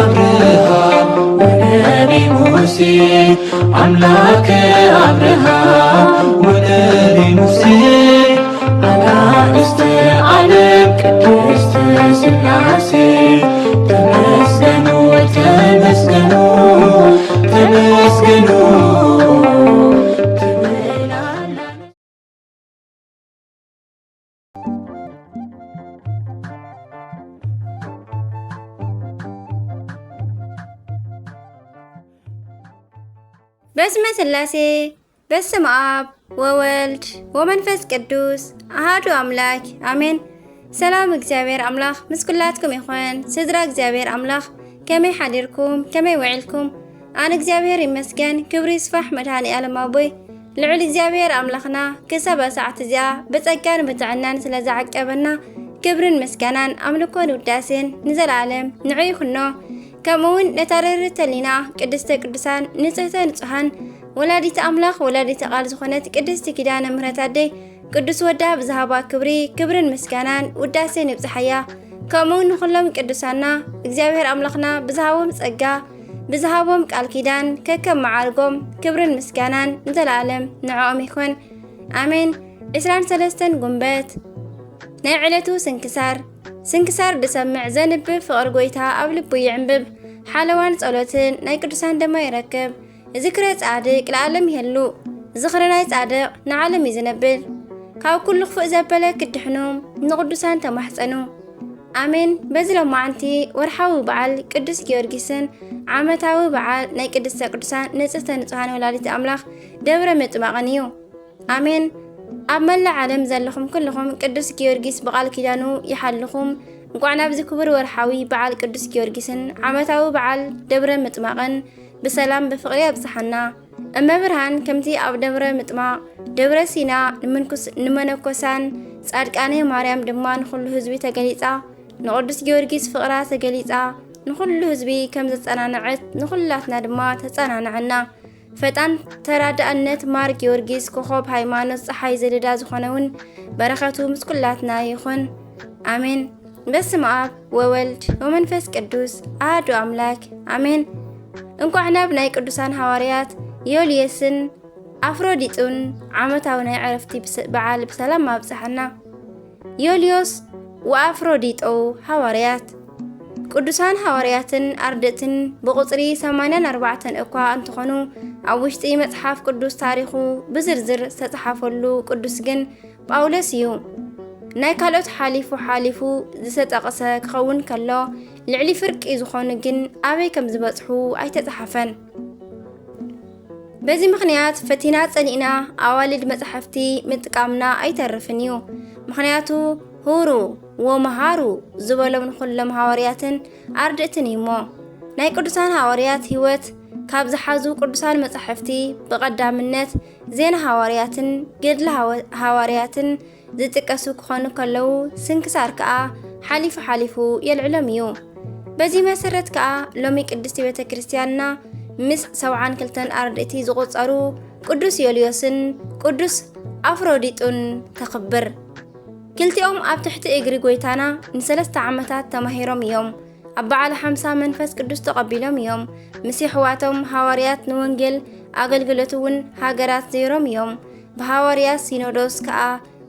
أبراهام ونبي موسى أملاك أبراهام ونبي موسى أنا استعلم قدست سلاسي تمسكنوا تمسكنوا تمسكنوا በስመ ሥላሴ በስመ አብ ወወልድ ወመንፈስ ቅዱስ አሐዱ አምላክ አሜን። ሰላም እግዚአብሔር አምላኽ ምስ ኩላትኩም ይኹን። ስድራ እግዚአብሔር አምላኽ ከመይ ሓዲርኩም ከመይ ውዒልኩም? ኣነ እግዚአብሔር ይመስገን ክብሪ ይስፋሕ መድኃኒ ዓለም ኣቦይ ልዑል እግዚአብሔር አምላኽና ክሳብ ሰዓት እዚኣ ብጸጋን ብጥዕናን ስለ ዝዓቀበና ክብርን ምስጋናን ኣምልኮን ውዳሴን ንዘለዓለም ንዑ ይኹኖ። ከምኡውን ነታረርት ተሊና ቅድስተ ቅዱሳን ንጽህተ ንጹሃን ወላዲተ አምላኽ ወላዲተ ቃል ዝኾነት ቅድስቲ ኪዳነ ምሕረት ኣደይ ቅዱስ ወዳ ብዝሃባ ክብርን ምስጋናን ውዳሴን ይብጽሐያ። ከምኡውን ንኹሎም ቅዱሳና እግዚአብሔር አምላኽና ብዝሃቦም ጸጋ ብዝሃቦም ቃል ኪዳን ከከም መዓርጎም ክብርን ምስጋናን ንዘለዓለም ንዕኦም ይኹን አሜን። 23 ጉንበት ናይ ዕለቱ ስንክሳር ድሰምዕ ዘንብብ ፍቕር ጎይታ ኣብ ልቡ ይዕንብብ ሓለዋን ጸሎትን ናይ ቅዱሳን ደማ ይረክብ። ዝክረ ጻድቅ ለዓለም ይህሉ ዝኽረ ናይ ጻድቅ ንዓለም ይዝነብል። ካብ ኩሉ ክፉእ ዘበለ ክድሕኑም ንቅዱሳን ተማሕፀኑ አሜን። በዚ ሎማዓንቲ ወርሓዊ በዓል ቅዱስ ጊዮርጊስን ዓመታዊ በዓል ናይ ቅድስተ ቅዱሳን ንጽህተ ንጹሃን ወላዲተ አምላኽ ደብረ ምጥማቕን እዩ አሜን። ኣብ መላእ ዓለም ዘለኹም ኩልኹም ቅዱስ ጊዮርጊስ ብቓል ኪዳኑ ይሓልኹም እንኳዕ ናብዚ ክቡር ወርሓዊ በዓል ቅዱስ ጊዮርጊስን ዓመታዊ በዓል ደብረ ምጥማቕን ብሰላም ብፍቕሪ ኣብጽሓና። እመብርሃን ከምቲ ኣብ ደብረ ምጥማቕ ደብረ ሲና ንመነኮሳን ጻድቃኔ ማርያም ድማ ንኹሉ ህዝቢ ተገሊጻ ንቅዱስ ጊዮርጊስ ፍቕራ ተገሊጻ ንኹሉ ህዝቢ ከም ዘጸናንዐት ንኹላትና ድማ ተጸናንዐና። ፈጣን ተራዳእነት ማር ጊዮርጊስ ኮኸብ ሃይማኖት ፀሓይ ዘልዳ ዝኾነውን በረኸቱ ምስ ኩላትና ይኹን አሜን። በስመ አብ ወወልድ ወመንፈስ ቅዱስ አሐዱ አምላክ አሜን። እንኳዕ ናብ ናይ ቅዱሳን ሐዋርያት ዮልዮስን አፍሮዲጡን ዓመታዊ ናይ ዕረፍቲ በዓል ብሰላም ኣብጽሐና። ዮልዮስ ወአፍሮዲጦ ሐዋርያት ቅዱሳን ሐዋርያትን አርድእትን ብቁጽሪ 84 እኳ እንትኾኑ ኣብ ውሽጢ መጽሓፍ ቅዱስ ታሪኹ ብዝርዝር ዝተጻሕፈሉ ቅዱስ ግን ጳውሎስ እዩ። ናይ ካልኦት ሓሊፉ ዝተጠቕሰ ክኸውን ከሎ ልዕሊ ፍርቂ ዝኾኑ ግን ኣበይ ከም ዝበጽሑ ኣይተጻሕፈን። በዚ ምኽንያት ፈቲና ጸኒእና ኣዋልድ መጽሕፍቲ ምጥቃምና ኣይተርፍን እዩ። ምኽንያቱ ሁሩ ወመሃሩ ዝበሎም ንኹሎም ሐዋርያትን አርድእትን እሞ ናይ ቅዱሳን ሐዋርያት ሕይወት ካብ ዝሓዙ ቅዱሳን መጽሕፍቲ ብቐዳምነት ዜና ሐዋርያትን ገድሊ ሐዋርያትን ዝጥቀሱ ክኾኑ ከለዉ ስንክሳር ከዓ ሓሊፉ የልዕሎም እዩ። በዚ መሰረት ከዓ ሎሚ ቅድስቲ ቤተ ክርስቲያንና ምስ 72 አርድእቲ ዝቑጸሩ ቅዱስ ዮልዮስን ቅዱስ አፍሮዲጡን ተኽብር። ክልቲኦም ኣብ ትሕቲ እግሪ ጎይታና ን3 ዓመታት ተማሂሮም እዮም። ኣብ በዓል 50 መንፈስ ቅዱስ ተቐቢሎም እዮም። ምስ ሕዋቶም ሐዋርያት ንወንጌል ኣገልግሎት እውን ሃገራት ዘይሮም እዮም። ብሐዋርያት ሲኖዶስ ከዓ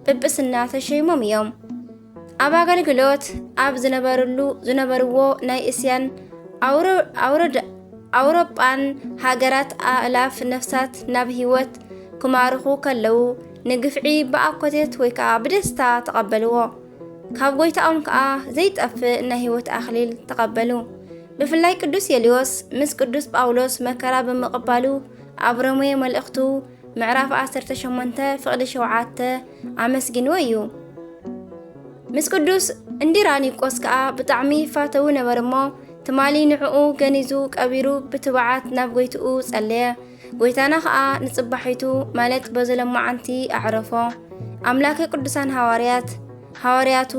ጵጵስና ተሸይሞም እዮም። ኣብ ኣገልግሎት ኣብ ዝነበርዎ ናይ እስያን ኣውሮጳን ሃገራት ኣእላፍ ነፍሳት ናብ ህይወት ክማርኹ ከለዉ ንግፍዒ ብኣኮቴት ወይ ከዓ ብደስታ ተቐበልዎ። ካብ ጎይታኦም ከዓ ዘይጠፍእ ናይ ህይወት ኣኽሊል ተቐበሉ። ብፍላይ ቅዱስ ዮልዮስ ምስ ቅዱስ ጳውሎስ መከራ ብምቕባሉ ኣብ ሮሜ መልእኽቱ ምዕራፍ 18 ፍቕዲ 7 ኣመስጊንዎ እዩ። ምስ ቅዱስ እንዲራኒቆስ ከዓ ብጣዕሚ ይፋተው ነበር እሞ ትማሊ ንዕኡ ገኒዙ ቀቢሩ ብትባዓት ናብ ጎይትኡ ጸለየ። ጎይታና ከዓ ንጽባሒቱ ማለት በዘለማዓንቲ ኣዕረፎ። ኣምላከ ቅዱሳን ሐዋርያቱ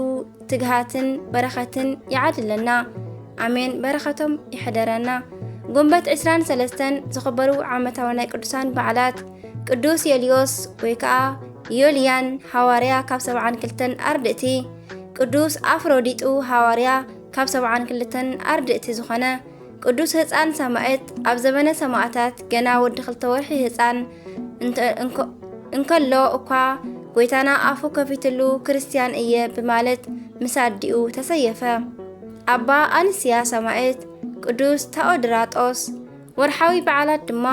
ትግሃትን በረኸትን ይዓድለና አሜን። በረኸቶም ይሕደረና። ጉንበት 23 ዝኽበሩ ዓመታዊ ናይ ቅዱሳን በዓላት ቅዱስ ዮልዮስ ወይ ከዓ ዮልያን ሐዋርያ ካብ 72 አርድእቲ፣ ቅዱስ አፍሮዲጡ ሐዋርያ ካብ 72 አርድእቲ ዝኾነ፣ ቅዱስ ህፃን ሰማዕት ኣብ ዘመነ ሰማዕታት ገና ወዲ 2 ወርሒ ህፃን እንከሎ እኳ ጎይታና አፉ ከፊትሉ ክርስቲያን እየ በማለት ምሳዲኡ ተሰየፈ። አባ አንስያ ሰማዕት፣ ቅዱስ ታኦድራጦስ። ወርሓዊ በዓላት ድማ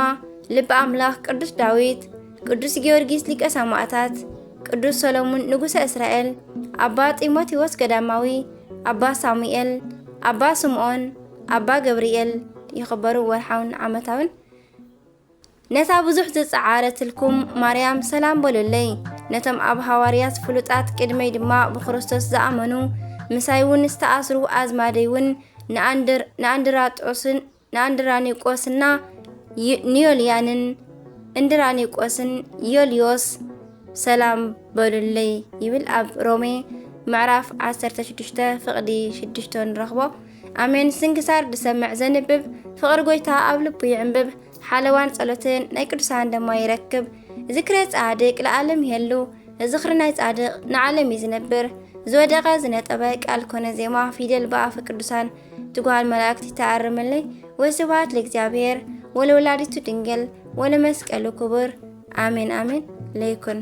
ልበ አምላክ ቅዱስ ዳዊት፣ ቅዱስ ጊዮርጊስ ሊቀ ሰማዕታት፣ ቅዱስ ሰሎሞን ንጉሰ እስራኤል፣ አባ ጢሞቴዎስ ገዳማዊ፣ አባ ሳሙኤል፣ አባ ስምዖን፣ አባ ገብርኤል ይኽበሩ ወርሓውን ዓመታውን። ነታ ብዙሕ ዝፀዓረትልኩም ማርያም ሰላም በሉለይ። ነቶም ኣብ ሃዋርያት ፍሉጣት ቅድመይ ድማ ብክርስቶስ ዝኣመኑ ምሳይ እውን ዝተኣስሩ ኣዝማደይ እውን ንአንድራኒቆስና ኒዮልያንን እንድራኒቆስን ዮልዮስ ሰላም በሉለይ ይብል ኣብ ሮሜ ምዕራፍ 16 ፍቕዲ 6 ንረኽቦ። ኣሜን። ስንክሳር ድሰምዕ ዘንብብ ፍቕሪ ጎይታ ኣብ ልቡ ይዕንብብ። ሓለዋን ጸሎትን ናይ ቅዱሳን ደማ ይረክብ። ዝክረ ጻድቅ ለዓለም ይሄሉ። ዝኽሪ ናይ ጻድቅ ንዓለም ይዝነብር። ዝወደቐ ዝነጠበ ቃል ኮነ ዜማ ፊደል በአፈ ቅዱሳን ትጓል መላእክት ይተአርምልይ። ወስብሐት ለእግዚአብሔር ወለወላዲቱ ድንግል ወለመስቀሉ ክቡር አሜን አሜን ለይኩን።